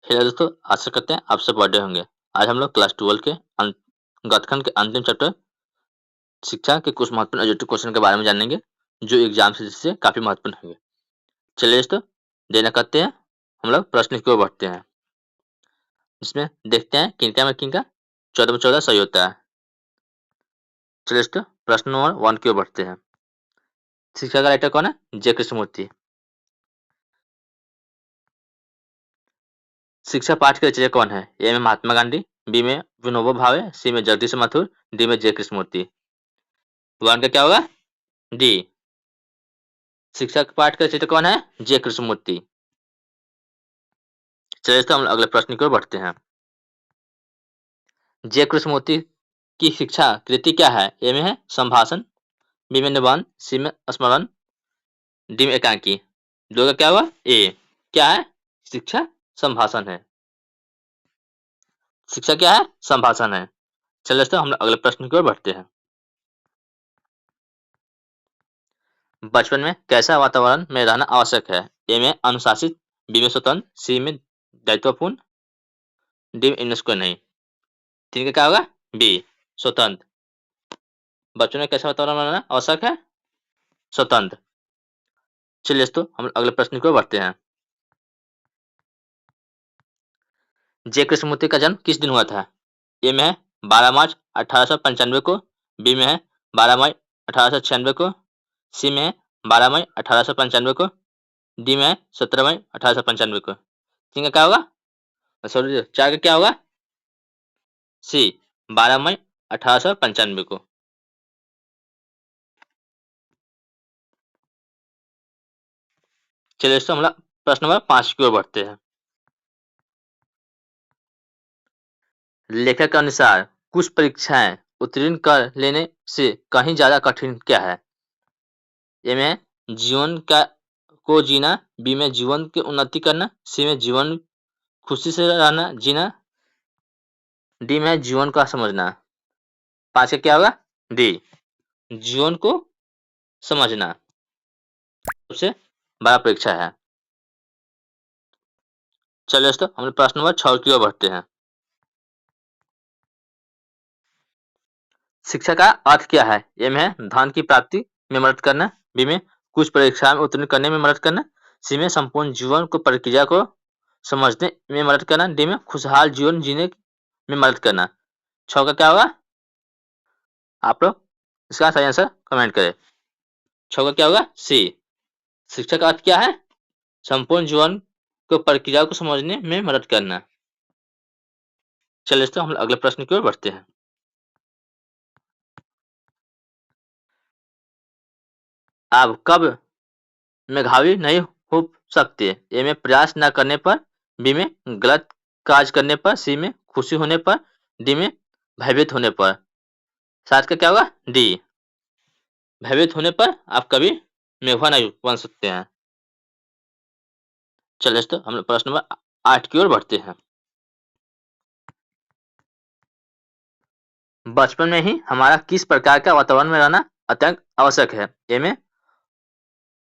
Hello दोस्तों, आशा करते हैं आप सब बढ़िया होंगे। आज हम लोग क्लास 12 के गणितखंड के अंतिम चैप्टर शिक्षा के कुछ महत्वपूर्ण ऑब्जेक्टिव क्वेश्चन के बारे में जानेंगे, जो एग्जाम से काफी महत्वपूर्ण होंगे। चलिए दोस्तों, देना करते हैं, हम लोग प्रश्न की ओर बढ़ते हैं। इसमें देखते हैं किनका में किनका 14 में 14 सही होता है। चलिए दोस्तों, प्रश्न नंबर 1 की ओर बढ़ते हैं। शिक्षा का राइटर कौन है? जे कृष्णमूर्ति। शिक्षा पाठ के रचयिता कौन है? ए में महात्मा गांधी, बी में विनोबा भावे, सी में जगदीश माथुर, डी में जे कृष्णमूर्ति। 1 का क्या होगा? डी। शिक्षक पाठ के रचयिता कौन है? जे कृष्णमूर्ति। चलिए दोस्तों, हम अगले प्रश्न की ओर बढ़ते हैं। जे कृष्णमूर्ति की शिक्षा कृति क्या है? ए में है संभाषण, बी में निबंध, सी में स्मरण, डी में एकांकी। दो का क्या हुआ? ए। क्या है? शिक्षा संभाषण है। शिक्षा क्या है? संभाषण है। चलिए दोस्तों, हम अगले प्रश्न की ओर बढ़ते हैं। बचपन में कैसा वातावरण में रहना आवश्यक है? ए में अनुशासित, बी में स्वतंत्र, सी में दायित्वपूर्ण, डी में यूनेस्को नहीं। 3 का क्या होगा? बी स्वतंत्र। बचपन में कैसा वातावरण में रहना आवश्यक है? स्वतंत्र। चलिए दोस्तों, हम अगले प्रश्न की ओर बढ़ते हैं। जे कृष्णमूर्ति का जन्म किस दिन हुआ था? ए में है 12 मार्च 1895 को, बी में है 12 मई 1896 को, सी में है 12 मई 1895 को, डी में है 17 मई 1895 को। 3 का क्या होगा? सॉरी, 4 का क्या होगा? सी 12 मई 1895 को। चलिए दोस्तों, हम लोग प्रश्न नंबर 5 की ओर बढ़ते हैं। लेखक के अनुसार कुछ परीक्षाएं उत्तीर्ण कर लेने से कहीं ज्यादा कठिन क्या है? ए में जीवन का को जीना, बी में जीवन की उन्नति करना, सी में जीवन खुशी से रहना जीना, डी में जीवन का समझना। 5 का क्या होगा? डी जीवन को समझना सबसे बड़ा परीक्षा है। चलिए दोस्तों, हम प्रश्न नंबर 6 की ओर बढ़ते हैं। शिक्षा का अर्थ क्या है? ए में है धन की प्राप्ति में मदद करना, बी में कुछ परीक्षा में उत्तीर्ण करने में मदद करना, सी में संपूर्ण जीवन को प्रक्रिया को समझने में मदद करना, डी में खुशहाल जीवन जीने में मदद करना। 6 का क्या होगा? आप लोग इसका सही आंसर कमेंट करें। 6 का क्या होगा? सी। शिक्षा का अर्थ क्या है? संपूर्ण जीवन को प्रक्रिया को समझने में मदद करना। चलिए दोस्तों, हम अगले प्रश्न की ओर बढ़ते हैं। आप कब मेधावी नहीं हो सकते? ए में प्रयास न करने पर, बी में गलत काज करने पर, सी में खुशी होने पर, डी में भयभीत होने पर। 7 का क्या होगा? डी भयभीत होने पर आप कभी मेघा नहीं बन सकते हैं। चलिए दोस्तों, हम लोग प्रश्न नंबर 8 की ओर बढ़ते हैं। बचपन में ही हमारा किस प्रकार का वातावरण में रहना अत्यंत आवश्यक है? ए में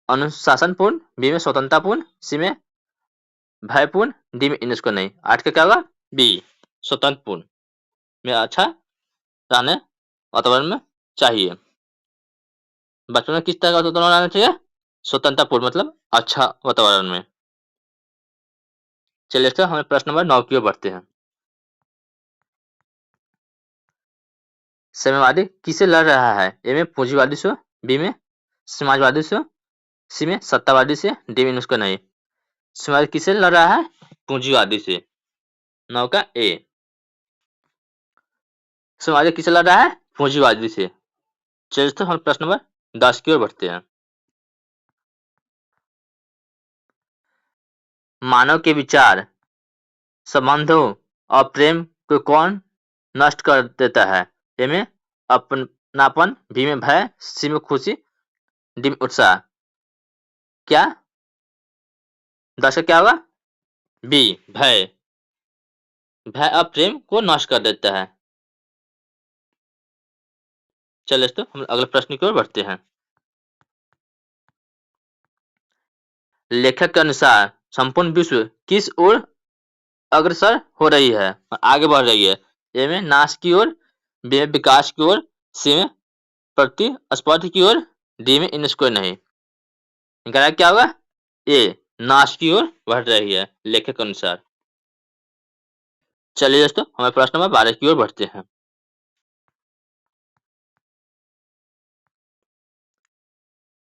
अनुशासनपूर्ण, बी में स्वतंत्रतापूर्ण, सी में भयपूर्ण, डी में यूनेस्को नहीं। 8 का क्या होगा? बी स्वतंत्रपूर्ण में अच्छा रहने वातावरण में चाहिए। बचपन में किस तरह का वातावरण रहना चाहिए? स्वतंत्रतापूर्ण मतलब अच्छा वातावरण में। चलिए दोस्तों, हमें प्रश्न नंबर 9 की ओर बढ़ते हैं। साम्यवादी किसे लड़ रहा है? ए में पूंजीवादी से, बी में समाजवादी से, सी में सत्तावादी से, डी में यूनेस्को नहीं। साम्यवादी किसे लड़ रहा है? पूंजीवादी से। 9 का ए। साम्यवादी किसे लड़ रहा है? पूंजीवादी से। चलिए दोस्तों, हम प्रश्न नंबर 10 की ओर बढ़ते हैं। मानव के विचार, संबंधों और प्रेम को कौन नष्ट कर देता है? ए में अपनापन, बी में भय, सी में खुशी, डी में उत्साह। क्या 10 का क्या होगा? बी भय। भय और प्रेम को नष्ट कर देता है। चलिए दोस्तों, हम अगले प्रश्न की ओर बढ़ते हैं। लेखक के अनुसार संपूर्ण विश्व किस ओर अग्रसर हो रही है और आगे बढ़ रही है। ए में नाश की ओर, बी में विकास की ओर, सी में प्रतिस्पर्धा की ओर, डी में इन स्क्वायर नहीं। इनका क्या होगा? ए नाश की ओर बढ़ रही है लेखक के अनुसार। चलिए दोस्तों, हमें प्रश्न नंबर 12 की ओर बढ़ते हैं।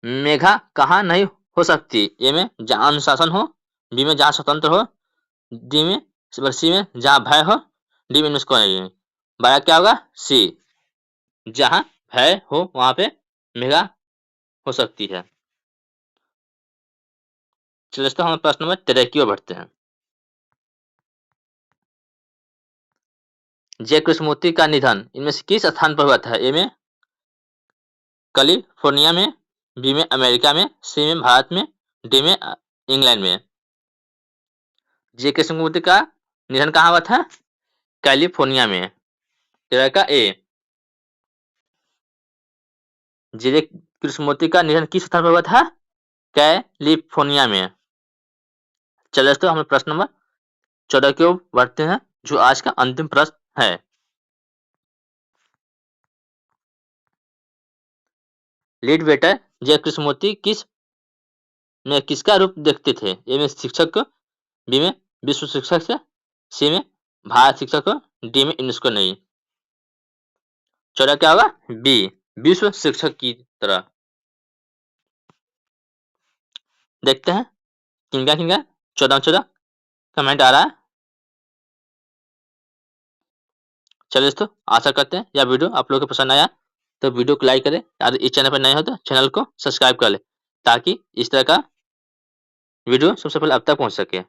मेघा कहाँ नहीं हो सकती? ए में जहाँ अनुशासन हो, बी में जहाँ स्वतंत्र हो, डी में सी में जहाँ भय हो, डी में मुझको नहीं। बारह क्या होगा? सी, जहाँ भय हो वहां पे मेघा हो सकती है। चलिए दोस्तों, हम प्रश्न नंबर 13 की ओर बढ़ते हैं। जय कृष्णमूर्ति का निधन इनमें से किस स्थान पर हुआ था? ए में कैलिफोर्निया में, बी में अमेरिका में, सी में भारत में, डी में इंग्लैंड में। जय कृष्णमूर्ति का निधन कहाँ हुआ था? कैलिफोर्निया में। तेरह का ए। जय कृष्णमूर्ति का निधन किस स्थान पर हुआ था? कैलिफोर्निया में। चलिए दोस्तों, हम प्रश्न नंबर 14 की ओर बढ़ते हैं, जो आज का अंतिम प्रश्न है। लीड वेटर जय कृष्णमूर्ति किसका रूप देखते थे? ए में शिक्षक को, बी में विश्व शिक्षक से, सी में भारत शिक्षक को, डी में यूनेस्को नहीं। 14 क्या होगा? बी, विश्व शिक्षक की तरह। देखते हैं किनका किनका 14 कमेंट आ रहा है। चलिए दोस्तों, आशा करते हैं यह वीडियो आप लोगों को पसंद आया, तो वीडियो को लाइक करें। यदि इस चैनल पर नए हो तो चैनल को सब्सक्राइब कर ले, ताकि इस तरह का वीडियो सबसे पहले आप तक पहुंच सके।